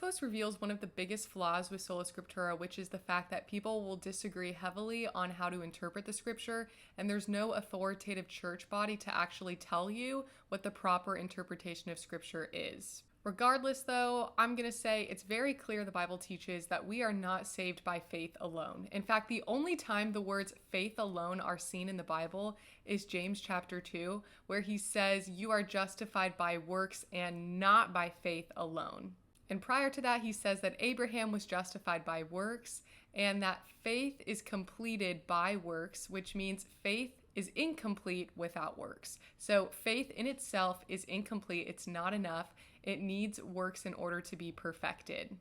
post reveals one of the biggest flaws with Sola Scriptura, which is the fact that people will disagree heavily on how to interpret the scripture, and there's no authoritative church body to actually tell you what the proper interpretation of scripture is. Regardless, though, I'm going to say it's very clear the Bible teaches that we are not saved by faith alone. In fact, the only time the words faith alone are seen in the Bible is James chapter 2, where he says, "You are justified by works and not by faith alone." And prior to that, he says that Abraham was justified by works and that faith is completed by works, which means faith is incomplete without works. So faith in itself is incomplete. It's not enough. It needs works in order to be perfected.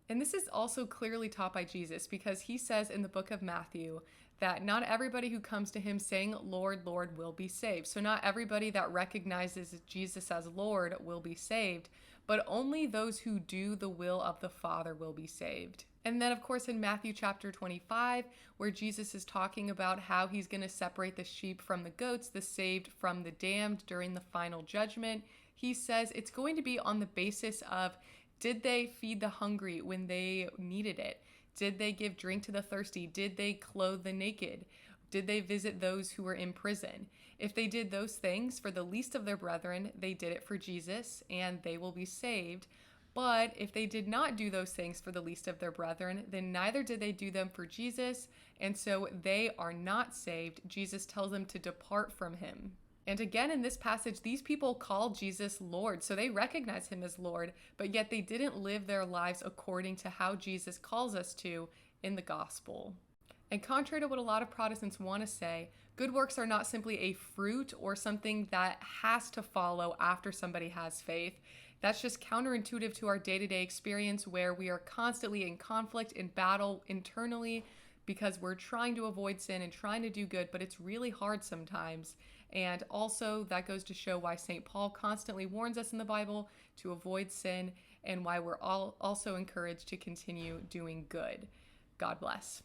And this is also clearly taught by Jesus, because he says in the book of Matthew that not everybody who comes to him saying, "Lord, Lord," will be saved. So not everybody that recognizes Jesus as Lord will be saved, but only those who do the will of the Father will be saved. And then, of course, in Matthew chapter 25, where Jesus is talking about how he's going to separate the sheep from the goats, the saved from the damned during the final judgment, he says it's going to be on the basis of, did they feed the hungry when they needed it? Did they give drink to the thirsty? Did they clothe the naked? Did they visit those who were in prison? If they did those things for the least of their brethren, they did it for Jesus, and they will be saved. But if they did not do those things for the least of their brethren, then neither did they do them for Jesus, and so they are not saved. Jesus tells them to depart from him. And again, in this passage, these people call Jesus Lord, so they recognize him as Lord, but yet they didn't live their lives according to how Jesus calls us to in the gospel. And contrary to what a lot of Protestants want to say, good works are not simply a fruit or something that has to follow after somebody has faith. That's just counterintuitive to our day-to-day experience, where we are constantly in conflict, in battle internally, because we're trying to avoid sin and trying to do good, but it's really hard sometimes. And also, that goes to show why St. Paul constantly warns us in the Bible to avoid sin, and why we're all also encouraged to continue doing good. God bless.